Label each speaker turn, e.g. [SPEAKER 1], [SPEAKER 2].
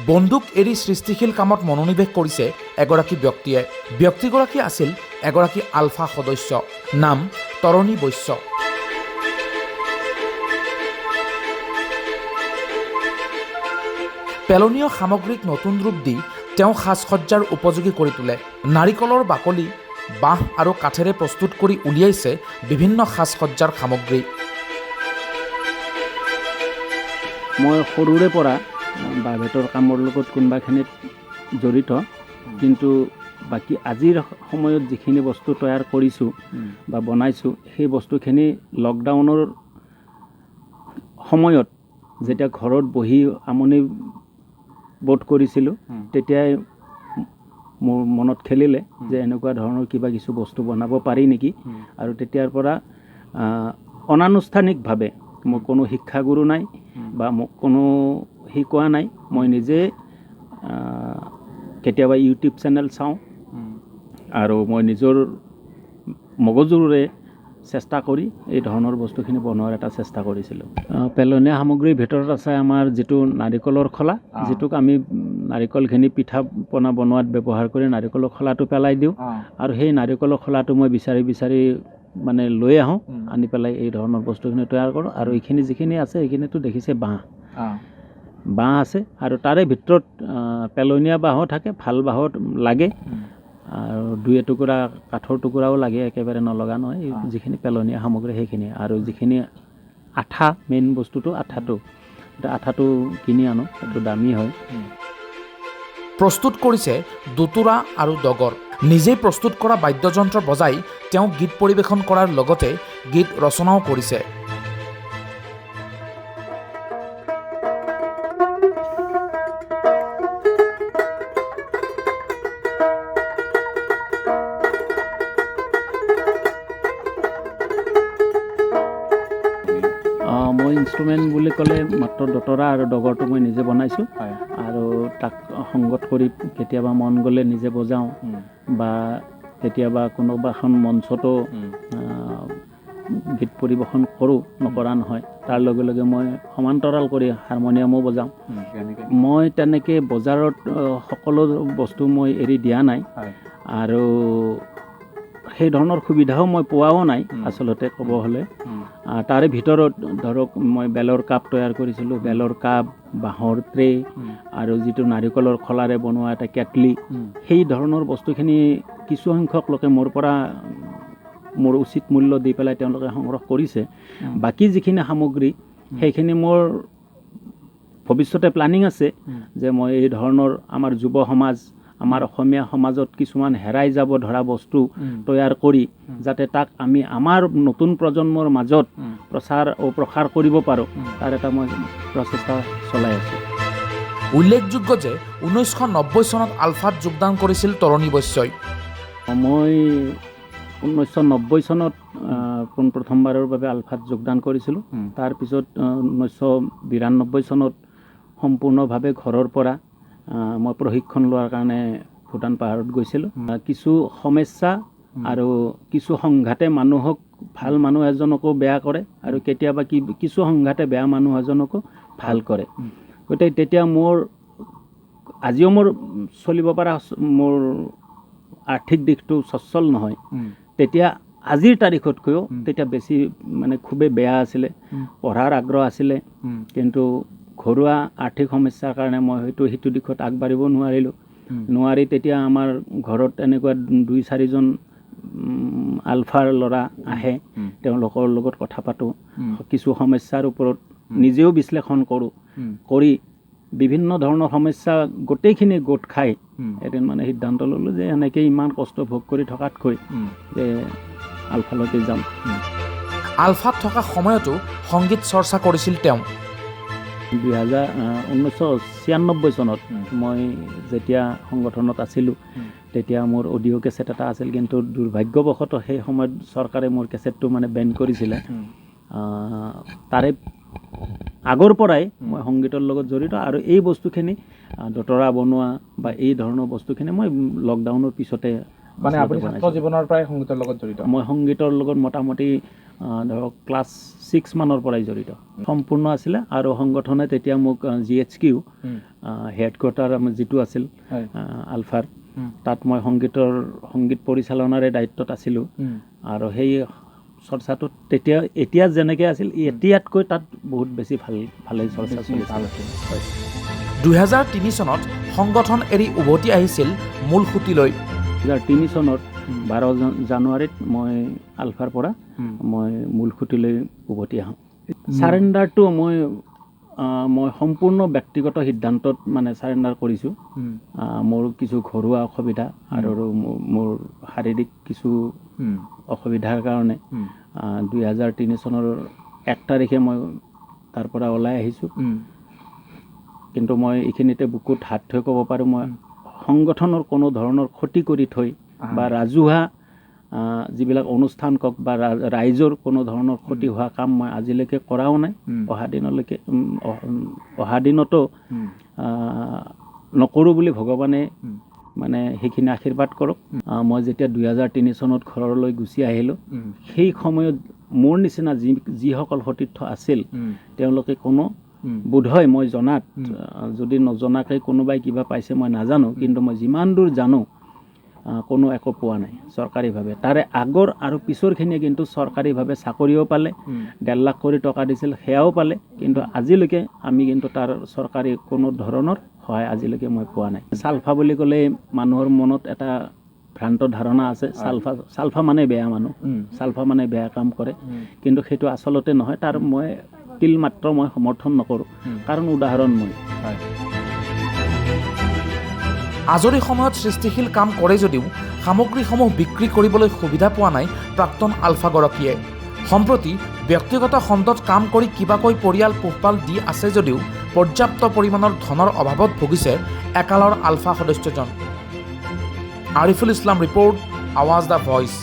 [SPEAKER 1] বন্দুক এৰি সৃষ্টিশীল কামত মনোনিৱেশ কৰিছে এগৰাকী ব্যক্তিয়ে। ব্যক্তিগৰাকী আছিল এগৰাকী আলফা সদস্য, নাম তৰণী বৈশ্য। পেলনীয় সামগ্ৰীক নতুন ৰূপ দি তেওঁ সাজ সজ্জাৰ উপযোগী কৰি তোলে। নাৰিকলৰ বাকলি, বাঁহ আৰু কাঠেৰে প্ৰস্তুত কৰি উলিয়াইছে বিভিন্ন সাজ সজ্জাৰ সামগ্ৰী।
[SPEAKER 2] মই সৰুৰে পৰা বাঁহ বেতৰ কামৰ লগত কোনোবাখিনিত জড়িত, কিন্তু বাকী আজিৰ সময়ত যিখিনি বস্তু তৈয়াৰ কৰিছোঁ বা বনাইছোঁ সেই বস্তুখিনি লকডাউনৰ সময়ত যেতিয়া ঘৰত বহি আমনি বোধ কৰিছিলোঁ তেতিয়াই মোৰ মনত খেলিলে যে এনেকুৱা ধৰণৰ কিবা কিছু বস্তু বনাব পাৰি নেকি। আৰু তেতিয়াৰ পৰা অনানুষ্ঠানিকভাৱে মোৰ কোনো শিক্ষাগুৰু নাই বা মোক কোনো শিকোৱা নাই, মই নিজে কেতিয়াবা ইউটিউব চেনেল চাওঁ আৰু মই নিজৰ মগজুৰে চেষ্টা কৰি এই ধৰণৰ বস্তুখিনি বনোৱাৰ এটা চেষ্টা কৰিছিলোঁ। পেলনীয়া সামগ্ৰীৰ ভিতৰত আছে আমাৰ যিটো নাৰিকলৰ খোলা, যিটোক আমি নাৰিকলখিনি পিঠা পনা বনোৱাত ব্যৱহাৰ কৰি নাৰিকলৰ খোলাটো পেলাই দিওঁ, আৰু সেই নাৰিকলৰ খোলাটো মই বিচাৰি বিচাৰি মানে লৈ আহোঁ, আনি পেলাই এই ধৰণৰ বস্তুখিনি তৈয়াৰ কৰোঁ। আৰু এইখিনি যিখিনি আছে সেইখিনিতো দেখিছে বাঁহ আছে, আৰু তাৰে ভিতৰত পেলনীয়া বাঁহো থাকে, ভাল বাঁহো লাগে, আৰু দুই এটুকুৰা কাঠৰ টুকুৰাও লাগে, একেবাৰে নলগা নহয়। যিখিনি পেলনীয়া সামগ্ৰী সেইখিনি, আৰু যিখিনি আঠা, মেইন বস্তুটো আঠাটো কিনি আনো, সেইটো দামী হয়।
[SPEAKER 1] প্ৰস্তুত কৰিছে দুতুৰা আৰু ডগৰ। নিজেই প্ৰস্তুত কৰা বাদ্যযন্ত্ৰ বজাই তেওঁ গীত পৰিৱেশন কৰাৰ লগতে গীত ৰচনাও কৰিছে।
[SPEAKER 2] মই ইনষ্ট্ৰুমেণ্ট বুলি ক'লে মাত্ৰ দতৰা আৰু ডগৰটো মই নিজে বনাইছোঁ, আৰু তাক সংগত কৰি কেতিয়াবা মন গ'লে নিজে বজাওঁ, বা কেতিয়াবা কোনোবা এখন মঞ্চতো গীত পৰিৱেশন কৰোঁ, নকৰা নহয়। তাৰ লগে লগে মই সমান্তৰাল কৰি হাৰমনিয়ামো বজাওঁ। মই তেনেকৈ বজাৰত সকলো বস্তু মই এৰি দিয়া নাই, আৰু সেই ধৰণৰ সুবিধাও মই পোৱাও নাই আচলতে ক'ব হ'লে। তাৰে ভিতৰত ধৰক মই বেলৰ কাপ তৈয়াৰ কৰিছিলোঁ, বেলৰ কাপ, বাঁহৰ ট্ৰে, আৰু যিটো নাৰিকলৰ খোলাৰে বনোৱা এটা কেটলি, সেই ধৰণৰ বস্তুখিনি কিছু সংখ্যক লোকে মোৰ পৰা মোৰ উচিত মূল্য দি পেলাই তেওঁলোকে সংগ্ৰহ কৰিছে। বাকী যিখিনি সামগ্ৰী সেইখিনি মোৰ ভৱিষ্যতে প্লানিং আছে যে মই এই ধৰণৰ আমাৰ যুৱ সমাজ, আমাৰ অসমীয়া সমাজত কিছুমান হেৰাই যাব ধৰা বস্তু তৈয়াৰ কৰি যাতে তাক আমি আমাৰ নতুন প্ৰজন্মৰ মাজত প্ৰসাৰ কৰিব পাৰোঁ, তাৰ এটা মই প্ৰচেষ্টা চলাই আছোঁ।
[SPEAKER 1] উল্লেখযোগ্য যে 1990 চনত আলফাত যোগদান কৰিছিল তৰণী বৈশ্যই।
[SPEAKER 2] মই 1990 চনত পোনপ্ৰথমবাৰৰ বাবে আলফাত যোগদান কৰিছিলোঁ। তাৰপিছত 1992 চনত সম্পূৰ্ণভাৱে ঘৰৰ পৰা মই প্ৰশিক্ষণ লোৱাৰ কাৰণে ভূটান পাহাৰত গৈছিলোঁ। কিছু সমস্যা আৰু কিছু সংঘাতে মানুহক, ভাল মানুহ এজনকো বেয়া কৰে, আৰু কেতিয়াবা কিছু সংঘাতে বেয়া মানুহ এজনকো ভাল কৰে। গতিকে তেতিয়া আজিও মোৰ চলিব পৰা মোৰ আৰ্থিক দিশটো সচ্ছল নহয়। তেতিয়া আজিৰ তাৰিখতকৈও তেতিয়া বেছি মানে খুবেই বেয়া আছিলে। পঢ়াৰ আগ্ৰহ আছিলে, কিন্তু ঘৰুৱা আৰ্থিক সমস্যাৰ কাৰণে মই হয়তো সেইটো দিশত আগবাঢ়িব নোৱাৰি তেতিয়া আমাৰ ঘৰত এনেকুৱা 2-4জন আলফাৰ ল'ৰা আহে, তেওঁলোকৰ লগত কথা পাতোঁ, কিছু সমস্যাৰ ওপৰত নিজেও বিশ্লেষণ কৰোঁ, কৰি বিভিন্ন ধৰণৰ সমস্যা গোটেইখিনি গোট খাই এদিন মানে সিদ্ধান্ত ল'লোঁ যে এনেকৈ ইমান কষ্ট ভোগ কৰি থকাতকৈ যে আলফালৈকে যাম।
[SPEAKER 1] আলফাত থকা সময়তো সংগীত চৰ্চা কৰিছিল তেওঁ।
[SPEAKER 2] 1996 চনত মই যেতিয়া সংগঠনত আছিলোঁ তেতিয়া মোৰ অডিঅ' কেছেট এটা আছিল, কিন্তু দুৰ্ভাগ্যবশতঃ সেই সময়ত চৰকাৰে মোৰ কেছেটটো মানে বেন কৰিছিলে। তাৰে আগৰ পৰাই মই সংগীতৰ লগত জড়িত, আৰু এই বস্তুখিনি দতৰা বনোৱা বা এই ধৰণৰ বস্তুখিনি মই লকডাউনৰ পিছতে
[SPEAKER 3] মানে আপুনি ছাত্ৰ জীৱনৰ পৰাই সংগীতৰ লগত জড়িত?
[SPEAKER 2] মই সংগীতৰ লগত মোটামুটি ধৰক ক্লাছ 6 মানৰ পৰাই জড়িত সম্পূৰ্ণ আছিলে আৰু সংগঠনে তেতিয়া মোক GHQ হেডকোৱাৰ্টাৰ যিটো আছিল আলফাৰ তাত মই সংগীত পৰিচালনাৰে দায়িত্বত আছিলোঁ আৰু সেই চৰ্চাটোত তেতিয়া এতিয়া যেনেকৈ আছিল এতিয়াতকৈ তাত বহুত বেছি ভালে চৰ্চা চলিছিল।
[SPEAKER 1] 2003 চনত সংগঠন এৰি উভতি আহিছিল মূল সুঁতিলৈ।
[SPEAKER 2] 2003 চনত 12 জানুৱাৰীত মই আলফাৰ পৰা মই মূল সুঁতিলৈ উভতি আহোঁ। চাৰেণ্ডাৰটো মই সম্পূৰ্ণ ব্যক্তিগত সিদ্ধান্তত মানে চাৰেণ্ডাৰ কৰিছোঁ। মোৰ কিছু ঘৰুৱা অসুবিধা আৰু মোৰ শাৰীৰিক কিছু অসুবিধাৰ কাৰণে 2003 চনৰ 1 তাৰিখে মই তাৰ পৰা ওলাই আহিছোঁ। কিন্তু মই এইখিনিতে বুকুত হাত থৈ ক'ব পাৰোঁ মই সংগঠনৰ কোনো ধৰণৰ ক্ষতি কৰি থৈ বা ৰাজহুৱা যিবিলাক অনুষ্ঠান কওক বা ৰাইজৰ কোনো ধৰণৰ ক্ষতি হোৱা কাম মই আজিলৈকে কৰাও নাই, অহা দিনতো নকৰোঁ বুলি ভগৱানে মানে সেইখিনি আশীৰ্বাদ কৰক। মই যেতিয়া 2003 চনত ঘৰলৈ গুচি আহিলোঁ সেই সময়ত মোৰ নিচিনা যিসকল সতীৰ্থ আছিল তেওঁলোকে কোনো বোধহয় মই জনাত যদি নজনাকৈ কোনোবাই কিবা পাইছে মই নাজানো, কিন্তু মই যিমান দূৰ জানো কোনো একো পোৱা নাই চৰকাৰীভাৱে। তাৰে আগৰ আৰু পিছৰখিনিয়ে কিন্তু চৰকাৰীভাৱে চাকৰিও পালে, 1.5 লাখ কৰি টকা দিছিল সেয়াও পালে, কিন্তু আজিলৈকে আমি কিন্তু তাৰ চৰকাৰী কোনো ধৰণৰ সহায় আজিলৈকে মই পোৱা নাই। চালফা বুলি ক'লে মানুহৰ মনত এটা ভ্ৰান্ত ধাৰণা আছে, চালফা মানে বেয়া মানুহ, চালফা মানে বেয়া কাম কৰে, কিন্তু সেইটো আচলতে নহয়। তাৰ মই তিল মাত্ৰ মই সমৰ্থন নকৰোঁ, কাৰণ উদাহৰণ মই।
[SPEAKER 1] আজৰি সময়ত সৃষ্টিশীল কাম কৰে যদিও সামগ্ৰীসমূহ বিক্ৰী কৰিবলৈ সুবিধা পোৱা নাই প্ৰাক্তন আলফাগৰাকীয়ে। সম্প্ৰতি ব্যক্তিগত খণ্ডত কাম কৰি কিবাকৈ পৰিয়াল পোহপাল দি আছে যদিও পৰ্যাপ্ত পৰিমাণৰ ধনৰ অভাৱত ভুগিছে একালৰ আলফা সদস্যজন। আৰিফুল ইছলাম ৰিপৰ্ট, আৱাজ দ্য ভইচ।